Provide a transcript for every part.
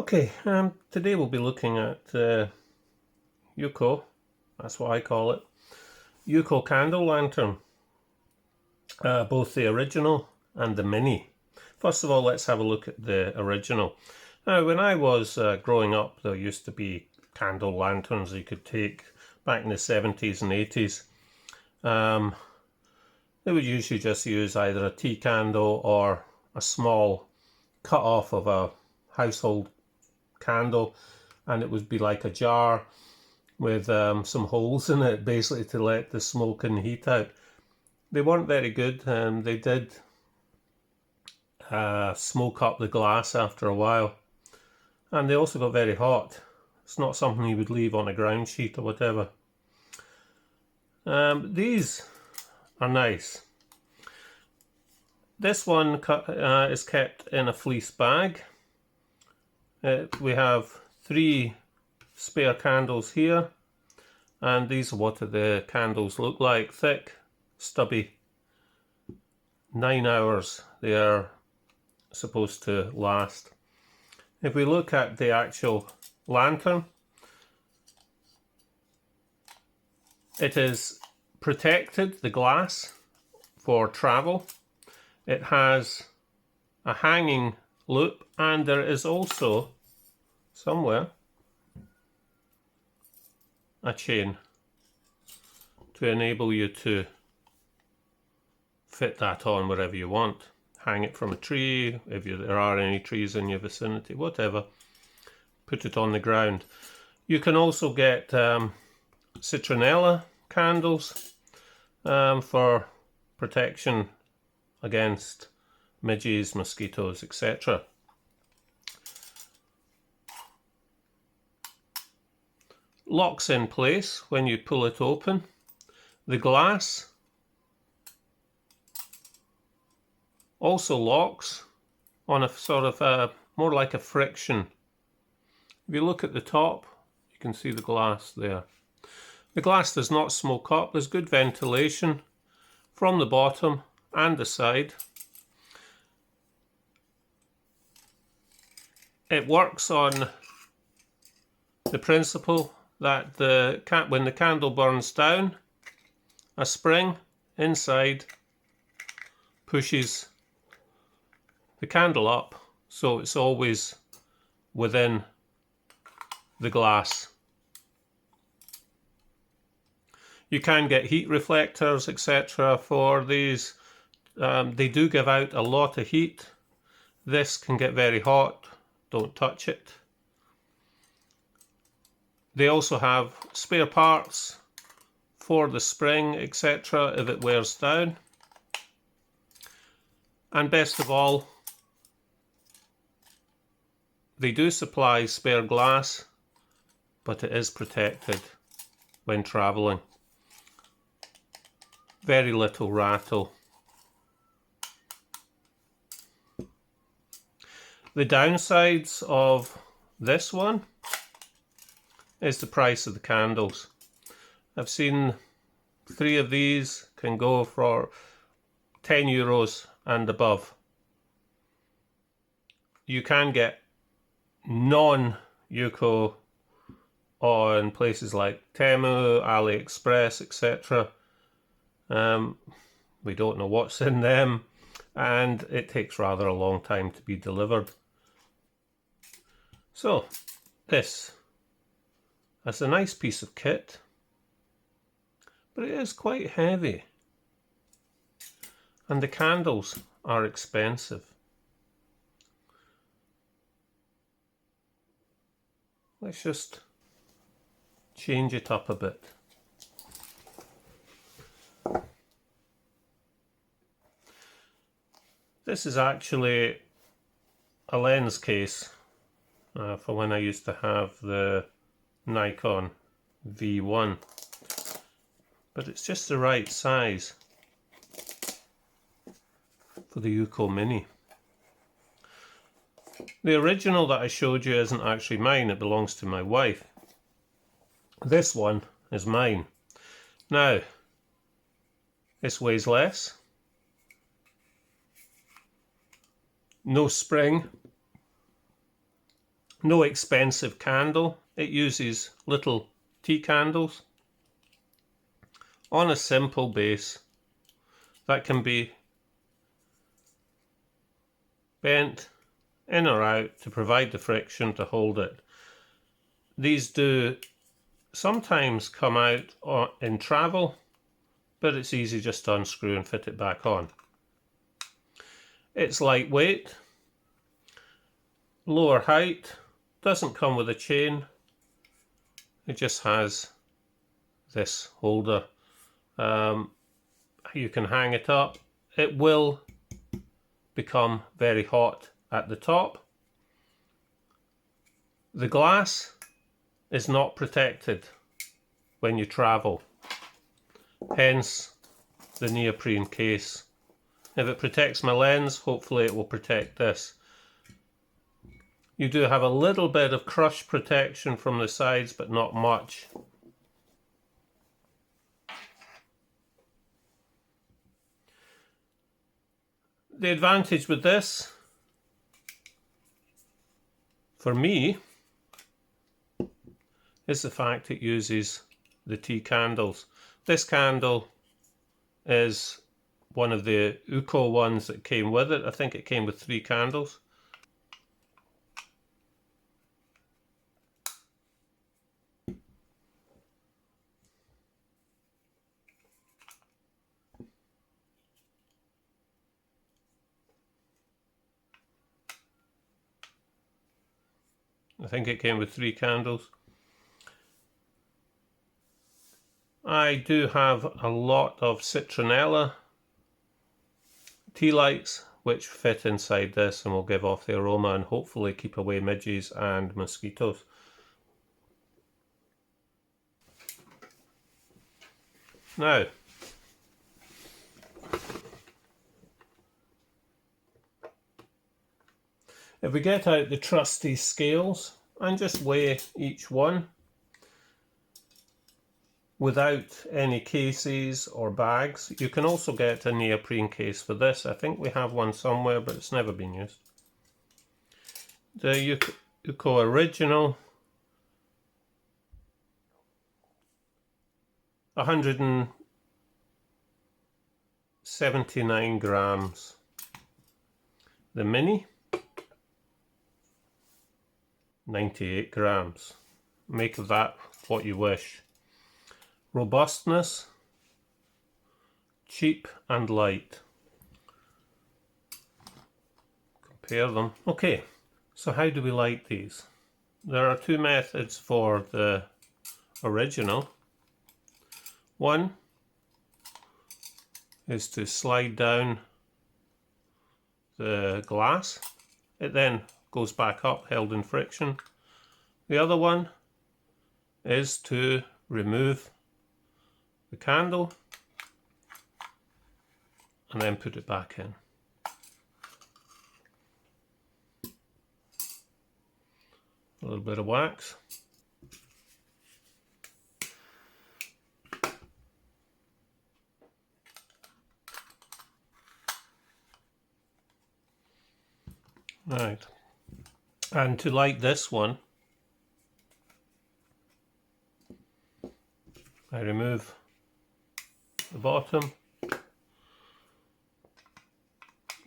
Okay, today we'll be looking at UCO, that's what I call it, UCO candle lantern, both the original and the mini. First of all, let's have a look at the original. Now, when I was growing up, there used to be candle lanterns you could take back in the 70s and 80s. They would usually just use either a tea candle or a small cut off of a household candle, and it would be like a jar with some holes in it, basically to let the smoke and heat out. They weren't very good, and they did smoke up the glass after a while, and they also got very hot. It's not something you would leave on a ground sheet or whatever. These are nice. This one is kept in a fleece bag. We have 3 spare candles here, and these are what the candles look like. Thick, stubby, 9 hours they are supposed to last. If we look at the actual lantern, it is protected, the glass, for travel. It has a hanging loop, and there is also somewhere a chain to enable you to fit that on wherever you want. Hang it from a tree, if there are any trees in your vicinity, whatever. Put it on the ground. You can also get citronella candles for protection against midges, mosquitoes, etc. Locks in place when you pull it open. The glass also locks on a sort of more like a friction. If you look at the top, you can see the glass there. The glass does not smoke up. There's good ventilation from the bottom and the side. It works on the principle that when the candle burns down, a spring inside pushes the candle up, so it's always within the glass. You can get heat reflectors, etc. for these. They do give out a lot of heat. This can get very hot. Don't touch it. They also have spare parts for the spring, etc. if it wears down. And best of all, they do supply spare glass, but it is protected when travelling. Very little rattle. The downsides of this one is the price of the candles. I've seen 3 of these can go for €10 and above. You can get non-UCO on places like Temu, AliExpress, etc. We don't know what's in them, and it takes rather a long time to be delivered. So this is a nice piece of kit, but it is quite heavy, and the candles are expensive. Let's just change it up a bit. This is actually a lens case for when I used to have the Nikon V1, but it's just the right size for the UCO Mini. The original that I showed you isn't actually mine, it belongs to my wife. This one is mine. Now, this weighs less, no spring, No expensive candle. It uses little tea candles on a simple base that can be bent in or out to provide the friction to hold it. These do sometimes come out in travel, but it's easy just to unscrew and fit it back on. It's lightweight, lower height, doesn't come with a chain, it just has this holder. You can hang it up. It will become very hot at the top. The glass is not protected when you travel, hence the neoprene case. If it protects my lens, hopefully it will protect this. You do have a little bit of crush protection from the sides, but not much. The advantage with this, for me, is the fact it uses the tea candles. This candle is one of the UCO ones that came with it. I think it came with 3 candles. I think it came with 3 candles. I do have a lot of citronella tea lights which fit inside this and will give off the aroma and hopefully keep away midges and mosquitoes. Now, if we get out the trusty scales and just weigh each one without any cases or bags. You can also get a neoprene case for this. I think we have one somewhere, but it's never been used. The UCO original, 179 grams. The mini, 98 grams. Make of that what you wish. Robustness, cheap and light. Compare them. Okay, so how do we light these? There are 2 methods for the original. One is to slide down the glass. It then goes back up, held in friction. The other one is to remove the candle and then put it back in. A little bit of wax. Right, and to light this one, I remove the bottom,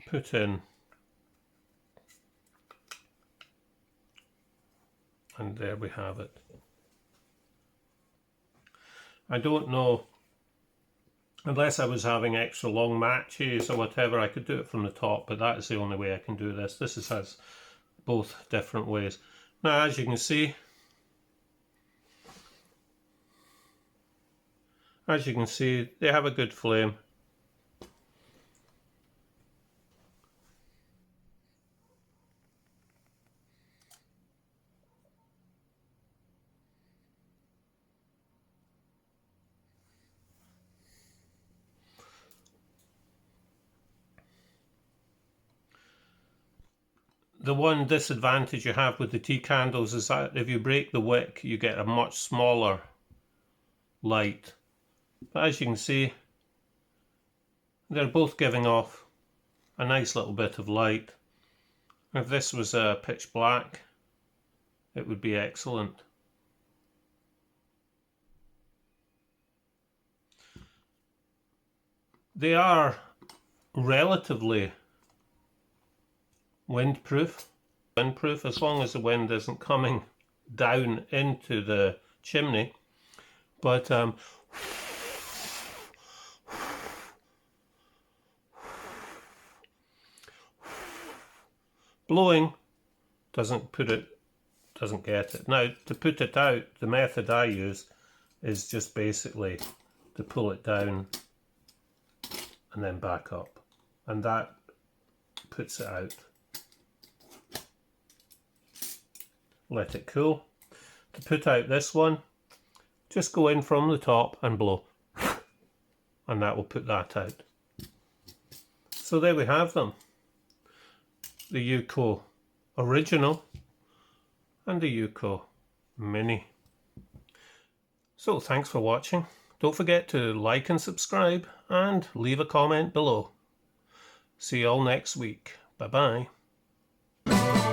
put in, and there we have it. I don't know, unless I was having extra long matches or whatever, I could do it from the top, but that is the only way I can do this. This has both different ways. Now, as you can see, they have a good flame. The one disadvantage you have with the tea candles is that if you break the wick, you get a much smaller light. But as you can see, they're both giving off a nice little bit of light. If this was pitch black, it would be excellent. They are relatively windproof as long as the wind isn't coming down into the chimney, but blowing doesn't get it. Now, to put it out, the method I use is just basically to pull it down and then back up, and that puts it out. Let it cool. To put out this one, just go in from the top and blow, and that will put that out. So there we have them, the UCO original and the UCO mini. So thanks for watching. Don't forget to like and subscribe and leave a comment below. See you all next week. Bye bye.